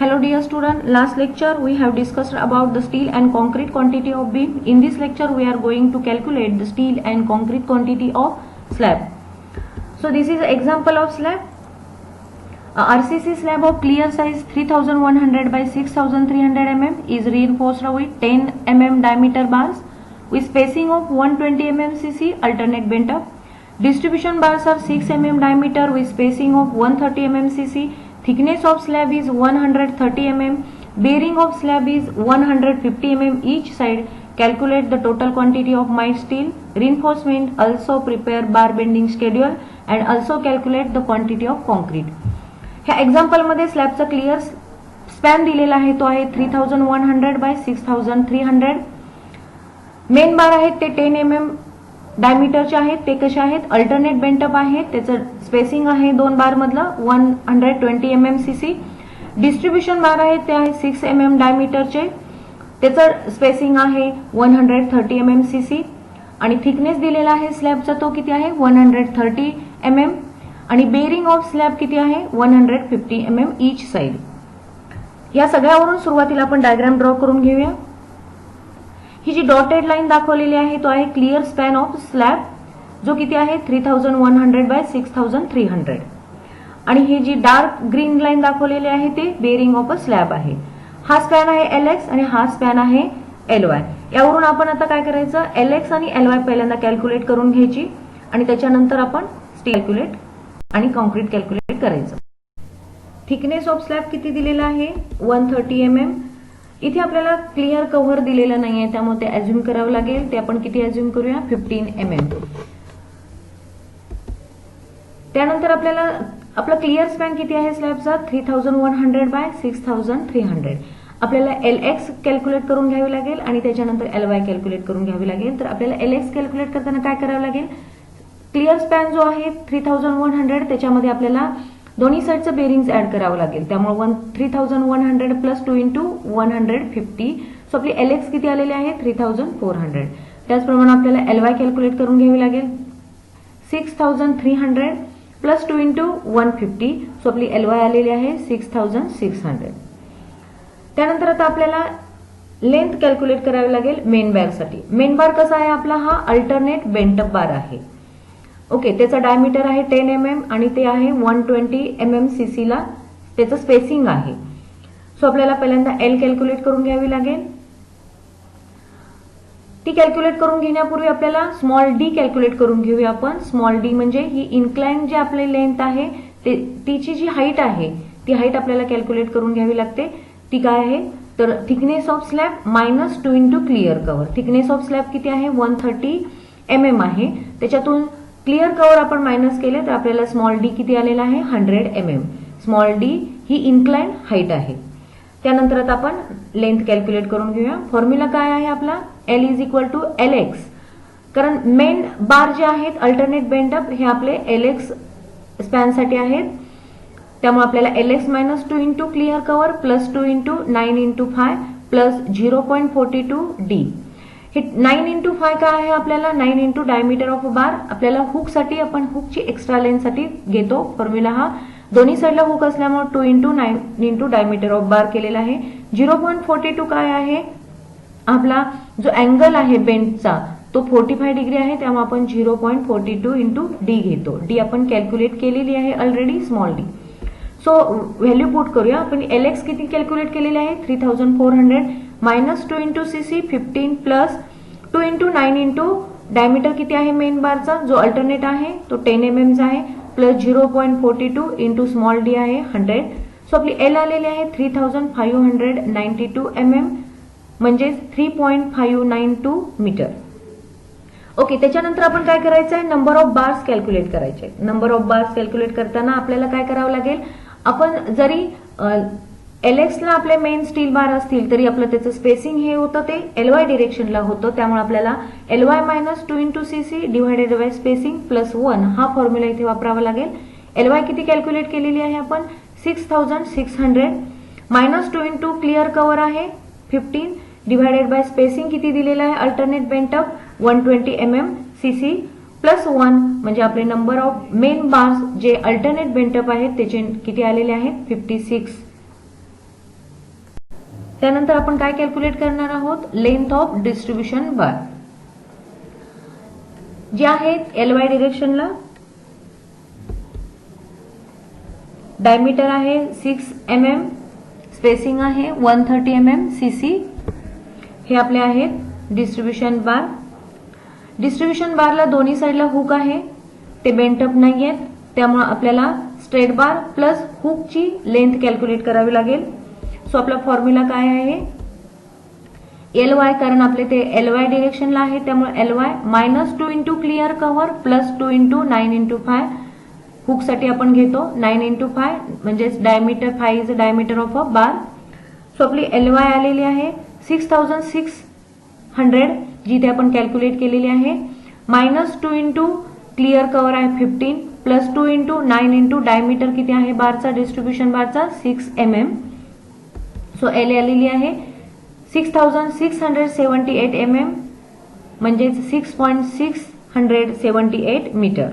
Hello dear student, last lecture we have discussed about the steel and concrete quantity of beam. In this lecture we are going to calculate the steel and concrete quantity of slab. So this is an example of slab. A RCC slab of clear size 3100 by 6300 mm is reinforced with 10 mm diameter bars with spacing of 120 mm cc alternate bent up. Distribution bars are 6 mm diameter with spacing of 130 mm cc. Thickness of slab is 130 mm. Bearing of slab is 150 mm each side. Calculate the total quantity of mild steel. Reinforcement. Also prepare bar bending schedule and also calculate the quantity of concrete. ह्या example मध्ये स्लॅबचा clear span दिलेला आहे तो आहे 3100 bye 6300. Main बार आहेत ते 10 mm डायमीटरचे आहेत. ते कसे आहेत? अल्टरनेट बेंटअप आहेत. त्याचं स्पेसिंग आहे दोन बार मधलं 120 mm cc. डिस्ट्रीब्युशन बार आहेत ते आहे 6 mm डायमीटरचे. त्याचं स्पेसिंग आहे 130 mm cc आणि थिकनेस दिलेला आहे स्लॅबचा तो किती आहे 130 mm आणि बेरिंग ऑफ स्लॅब किती आहे 150 mm ईच साइड. या सगळ्यावरून सुरुवातीला आपण डायग्राम ड्रॉ करून घेऊया. ही जी डॉटेड लाईन दाखवलेली आहे तो आहे क्लिअर स्पॅन ऑफ स्लॅब जो किती आहे 3100 बाय 6300 आणि ही जी डार्क ग्रीन लाईन दाखवलेली आहे ते बेरिंग ऑफ अ स्लॅब आहे. हा स्पॅन आहे LX आणि हा स्पॅन आहे LY. यावरून आपण आता काय करायचं LX आणि LY पहिल्यांदा कॅल्क्युलेट करून घ्यायची आणि त्याच्यानंतर आपण स्टील कॅल्क्युलेट आणि कॉन्क्रीट कॅल्क्युलेट करायचं. थिकनेस ऑफ स्लॅब किती दिलेला आहे 130 mm. इथे आपल्याला क्लिअर कव्हर दिलेलं नाहीये त्यामुळे ते अज्युम करावं लागेल. ते आपण किती अज्युम करूया 15 mm. त्यानंतर आपल्याला आपला क्लिअर स्पॅन किती आहे स्लॅबचा 3100 बाय 6300. आपल्याला LX कॅल्क्युलेट करून घ्यावी लागेल आणि त्याच्यानंतर LY कॅल्क्युलेट करून घ्यावी लागेल. तर आपल्याला LX कॅल्क्युलेट करताना काय करावं लागेल क्लिअर स्पॅन जो आहे 3100 त्याच्यामध्ये आपल्याला दोन्ही साइडचं बेरिंग्स ऍड करावं लागेल. त्यामुळे 3100 प्लस 2 इंटू 150. सो आपली LX किती आलेली आहे 3400. त्याचप्रमाणे आपल्याला LY कॅल्क्युलेट करून घ्यावी लागेल 6300 प्लस 2 इंटू 150. सो आपली LY आलेली आहे 6600. त्यानंतर आता आपल्याला लेंथ कॅल्क्युलेट करावी लागेल मेन बार साठी. मेन बार कसा आहे आपला हा अल्टरनेट बेंटअप बार आहे. ओके त्याचा डायमीटर आहे 10 mm आणि ते आहे 120 mm cc ला त्याचं स्पेसिंग आहे. सो आपल्याला पहिल्यांदा L कॅल्क्युलेट करून घ्यावी लागेल. ती कॅल्क्युलेट करून घेण्यापूर्वी आपल्याला स्मॉल d कॅल्क्युलेट करून घेऊया आपण. स्मॉल d म्हणजे ही इन्क्लाइन जी आपली लेंथ आहे तिची जी हाईट आहे ती हाईट आपल्याला कॅल्क्युलेट करून घ्यावी लागते. ती काय आहे तर thickness of slab minus 2 into clear cover. Thickness of slab किती आहे 130 mm आहे. त्याच्यातून क्लिअर कव्हर आपण मायनस केले तर आपल्याला स्मॉल डी किती आलेला आहे 100 mm. स्मॉल डी ही इन्क्लाइन हाईट आहे. त्यानंतर आता आपण लेंथ कॅल्क्युलेट करून घेऊया. फॉर्म्युला काय आहे आपला L is equal to LX. कारण मेन बार जे आहेत अल्टरनेट बेंटअप हे आपले LX स्पॅन साठी आहेत. त्यामुळे आपल्याला LX minus 2 into clear cover plus 2 into 9 into 5 plus 0.42 D. हे 9 इंटू 5 काय आहे आपल्याला 9 इंटू डायमीटर ऑफ बार. आपल्याला हुक साठी आपण हुकची एक्स्ट्रा लेंथ साठी घेतो फॉर्म्युला हा. दोन्ही साईडला हुक असल्यामुळे 2 इंटू 9 इंटू डायमीटर ऑफ बार केलेला आहे. 0.42 काय आहे आपला जो अँगल आहे बेंडचा तो 45 डिग्री आहे त्यामुळे आपण 0.42 इंटू डी घेतो. डी आपण कॅल्क्युलेट केलेली आहे already small D. So value put करूया आपण. LX किती कॅल्क्युलेट केलेली आहे 3400 minus 2 into CC 15 plus 2 into 9 into diameter किती आहे मेन बारचा जो अल्टरनेट आहे तो 10 mm आहे प्लस 0.42 इंटू स्मॉल डी आहे 100. सो आपली L आलेली आहे 3592 mm म्हणजे 3.592 मीटर. ओके त्याच्यानंतर आपण काय करायचं आहे नंबर ऑफ बार्स कॅल्क्युलेट करायचे. नंबर ऑफ बार्स कॅल्क्युलेट करताना आपल्याला काय करावं लागेल आपण जरी LX ला आपले मेन स्टील बार असतील तरी आपलं त्याचं स्पेसिंग हे होतं ते LY डिरेक्शनला होतं. त्यामुळे आपल्याला LY minus 2 into CC divided by spacing plus 1 हा फॉर्म्युला इथे वापरावा लागेल. LY किती कॅल्क्युलेट केलेली आहे आपण 6600 मायनस 2 इंटू क्लिअर कव्हर आहे 15 डिवायडेड बाय स्पेसिंग किती दिलेलं आहे alternate bent up 120 mm cc plus 1 म्हणजे आपले नंबर ऑफ मेन बार्स जे अल्टरनेट बेंटअप आहेत त्याचे किती आलेले आहेत 56. त्यानंतर आपण काय कॅल्क्युलेट करणार आहोत, लेंथ ऑफ डिस्ट्रीब्युशन बार जे आहेत LY डिरेक्शनला. डायमीटर आहे 6 mm, स्पेसिंग आहे 130 mm CC. हे आपले आहेत डिस्ट्रीब्युशन बार. डिस्ट्रीब्युशन बारला दोन्ही साईडला हुक आहे, ते बेंटअप नाही आहेत, त्यामुळे आपल्याला स्ट्रेट बार प्लस हुकची लेंथ कॅल्क्युलेट करावी लागेल. सो आपला फॉर्म्युला काय आहे, LY, कारण आपले ते LY डिरेक्शनला आहे त्यामुळे LY -2 into clear cover plus 2 into 9 into 5. हुकसाठी आपण घेतो 9 इंटू 5 म्हणजे diameter 5 is a diameter of a bar. So आपली LY आलेली आहे 6600 जिथे आपण कॅल्क्युलेट केलेली आहे. -2 इंटू क्लिअर कव्हर आहे 15 प्लस 2 इंटू 9 इंटू डायमीटर किती आहे बारचा, डिस्ट्रीब्युशन बारचा 6 mm. सो L आलेली आहे 6678 mm म्हणजे 6.678 मीटर.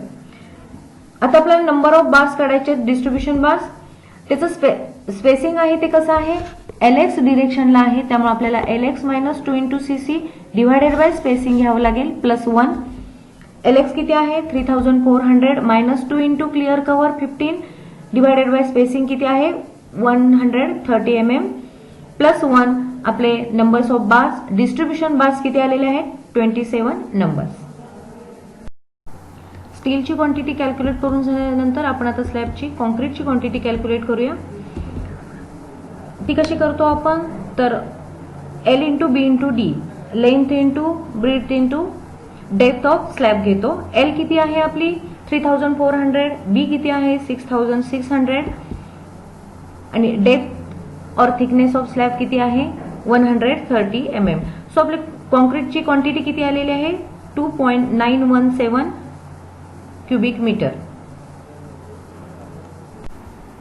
आता आपल्याला नंबर ऑफ बार्स काढायचे डिस्ट्रीब्युशन बार्स. त्याचं स्पेसिंग आहे ते कसं आहे, LX डिरेक्शनला आहे त्यामुळे आपल्याला LX -2 into CC divided by spacing घ्यावं लागेल प्लस 1. LX किती आहे 3400 -2 into clear cover 15 divided by spacing किती आहे 130 mm प्लस 1. आपले numbers of bars distribution bars किती आलेले आहेत 27 नंबर्स. स्टीलची क्वांटिटी कॅल्क्युलेट करून झाल्यानंतर आपण आता स्लॅबची कॉन्क्रीटची क्वांटिटी कॅल्क्युलेट करूया. ती कशी करतो आपण, तर L into B into D, length into breadth into depth of slab घेतो. L किती आहे आपली 3400, B किती आहे 6600 आणि डेप्थ और थिकनेस ऑफ स्लॅब किती आहे 130 mm. सो आपली कॉन्क्रीटची क्वांटिटी किती आलेली आहे 2.917 क्युबिक मीटर.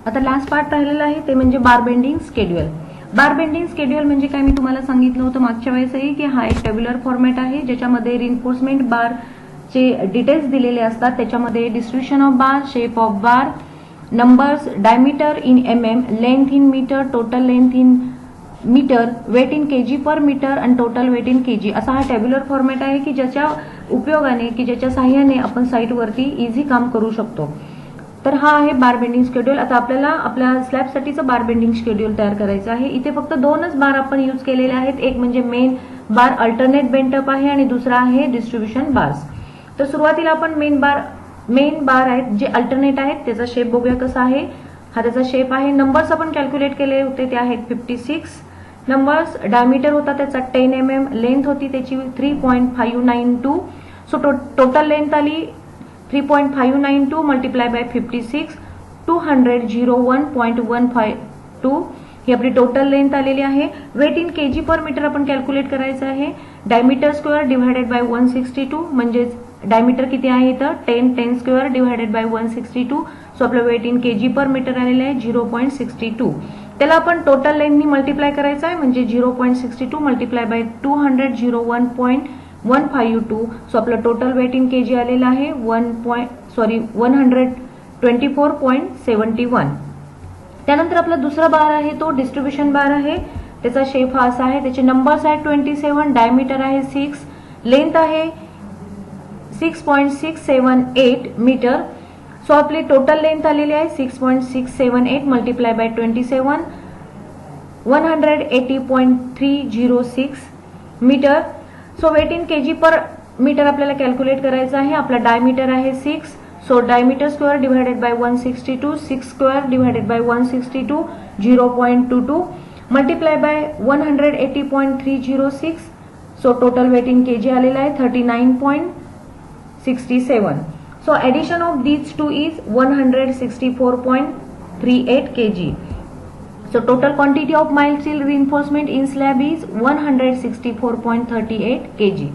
आता लास्ट पार्ट राहिलेला आहे ते म्हणजे बार बेंडिंग स्केड्युअल. बार बेंडिंग स्केड्युअल म्हणजे काय, मी तुम्हाला सांगितलं होतं मागच्या वेळेसही की हा एक टेब्युलर फॉर्मॅट आहे ज्याच्यामध्ये रिइन्फोर्समेंट बारचे डिटेल्स दिलेले असतात. त्याच्यामध्ये distribution of bar, shape of bar, numbers, diameter in mm, length in metre, total length in metre, weight in KG per metre आणि टोटल वेट इन केजी. असा हा टेब्युलर फॉर्मॅट आहे की ज्याच्या उपयोगाने की ज्याच्या साह्याने आपण साईटवरती इझी काम करू शकतो. तर हा आहे बार बेंडिंग शेड्यूल. आता आपल्याला आपल्या स्लॅबसाठीचं बार बेंडिंग शेड्यूल तयार करायचं आहे. इथे फक्त दोनच बार आपण यूज केलेले आहेत, एक म्हणजे मेन बार अल्टरनेट बेंटअप आहे आणि दुसरा आहे डिस्ट्रीब्युशन बार्स. तर सुरुवातीला आपण मेन बार आहेत जे अल्टरनेट आहेत त्याचा शेप बघूया कसा आहे. हा त्याचा शेप आहे. नंबर्स आपण कॅल्क्युलेट केले होते ते आहेत 56 नंबर्स. डायमीटर होता त्याचा 10 mm, लेंथ होती त्याची 3.592. सो टोटल लेंथ आली 3.592 मल्टिप्लाय बाय 56 201.152. ही आपली टोटल लेंथ आलेली आहे. Weight in KG per metre आपण कॅल्क्युलेट करायचं आहे. डायमीटर स्क्वेअर डिवायडेड बाय 162 म्हणजेच डायमीटर किती आहे इथं 10 स्क्वेअर डिवायडेड बाय 162. सो आपलं weight in KG per metre आलेलं आहे 0.62. त्याला आपण टोटल लेंथनी मल्टिप्लाय करायचं आहे म्हणजे 0.62 मल्टिप्लाय बाय 200 152. सो आपलं टोटल वेट इन केजी आलेलं आहे 124.71. त्यानंतर आपला दुसरा बार आहे तो डिस्ट्रीब्युशन बार आहे. त्याचा शेप हा असा आहे. त्याचे नंबर्स आहेत 27, डायमीटर आहे 6, लेंथ आहे 6.678 मीटर. सो आपली टोटल लेंथ आलेली आहे 6.678 multiply by 27 180.306 metre. So weight in KG per metre आपल्याला कॅल्क्युलेट करायचं आहे. आपला डायमीटर आहे 6. So diameter square divided by 162, 6 square divided by 162 0.22 multiply by 180.306. So total weight in KG आलेला आहे 39.67. So addition of these two is 164.38 kg. So total quantity of mild steel reinforcement in slab is 164.38 kg.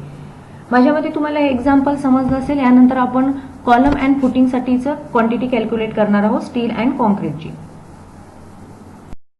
माझ्या मते तुम्हाला हे example समजलं असेल. यानंतर आपण कॉलम अँड फुटिंग साठीचं क्वांटिटी कॅल्क्युलेट करणार आहोत स्टील अँड कॉन्क्रीटची.